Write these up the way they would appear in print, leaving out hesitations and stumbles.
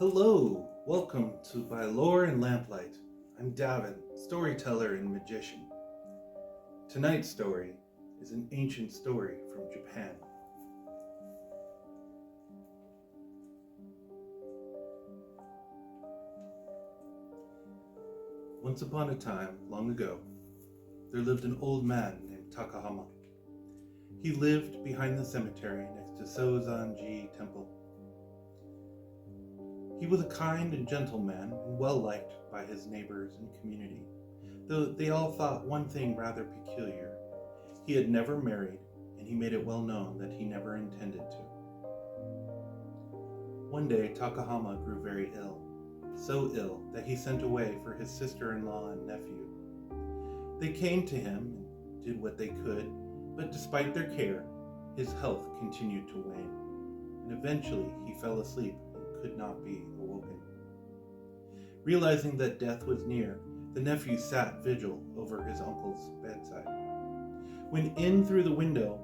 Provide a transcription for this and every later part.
Hello, welcome to By Lore and Lamplight. I'm Davin, storyteller and magician. Tonight's story is an ancient story from Japan. Once upon a time, long ago, there lived an old man named Takahama. He lived behind the cemetery next to Sozanji Temple. He was a kind and gentle man and well liked by his neighbors and community, though they all thought one thing rather peculiar. He had never married, and he made it well known that he never intended to. One day, Takahama grew very ill, so ill that he sent away for his sister-in-law and nephew. They came to him and did what they could, but despite their care, his health continued to wane, and eventually he fell asleep and could not be awoken. Realizing that death was near, the nephew sat vigil over his uncle's bedside, when in through the window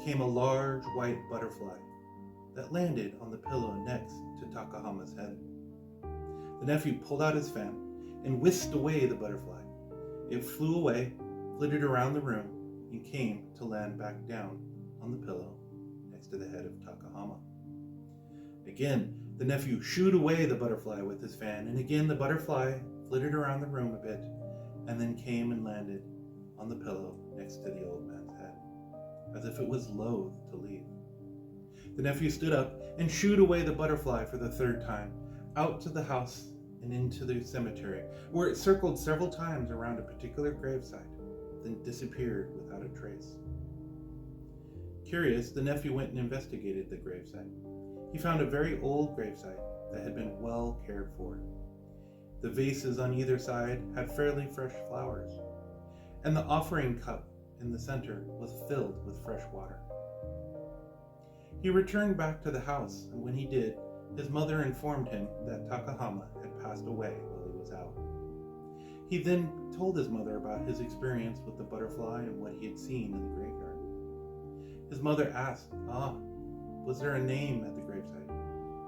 came a large white butterfly that landed on the pillow next to Takahama's head. The nephew pulled out his fan and whisked away the butterfly. It flew away, flitted around the room, and came to land back down on the pillow next to the head of Takahama. Again, the nephew shooed away the butterfly with his fan, and again the butterfly flitted around the room a bit, and then came and landed on the pillow next to the old man's head, as if it was loath to leave. The nephew stood up and shooed away the butterfly for the third time, out to the house and into the cemetery, where it circled several times around a particular gravesite, then disappeared without a trace. Curious, the nephew went and investigated the gravesite. He found a very old gravesite that had been well cared for. The vases on either side had fairly fresh flowers, and the offering cup in the center was filled with fresh water. He returned back to the house, and when he did, his mother informed him that Takahama had passed away while he was out. He then told his mother about his experience with the butterfly and what he had seen in the graveyard. His mother asked, was there a name at the gravesite?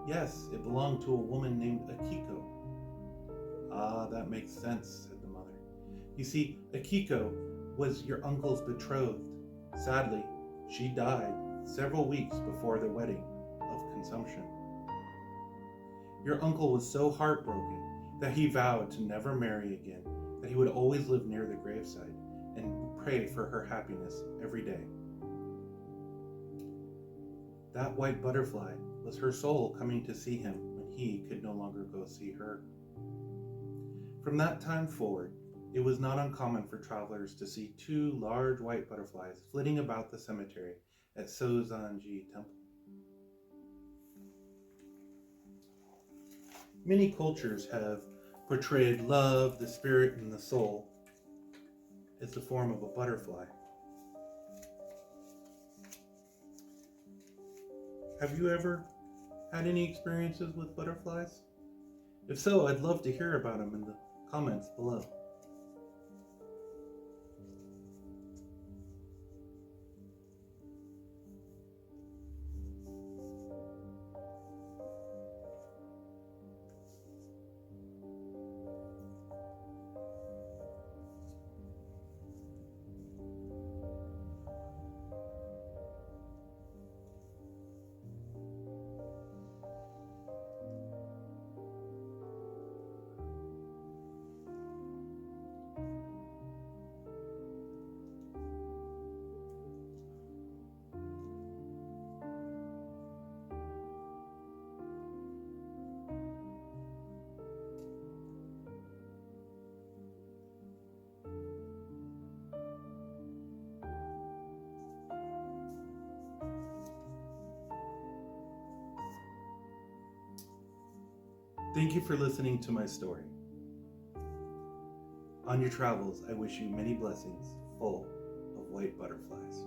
Yes, it belonged to a woman named Akiko. That makes sense, said the mother. You see, Akiko was your uncle's betrothed. Sadly, she died several weeks before the wedding of consumption. Your uncle was so heartbroken that he vowed to never marry again, that he would always live near the gravesite and pray for her happiness every day. That white butterfly was her soul coming to see him when he could no longer go see her. From that time forward, it was not uncommon for travelers to see two large white butterflies flitting about the cemetery at Sozanji Temple. Many cultures have portrayed love, the spirit, and the soul as the form of a butterfly. Have you ever had any experiences with butterflies? If so, I'd love to hear about them in the comments below. Thank you for listening to my story. On your travels, I wish you many blessings full of white butterflies.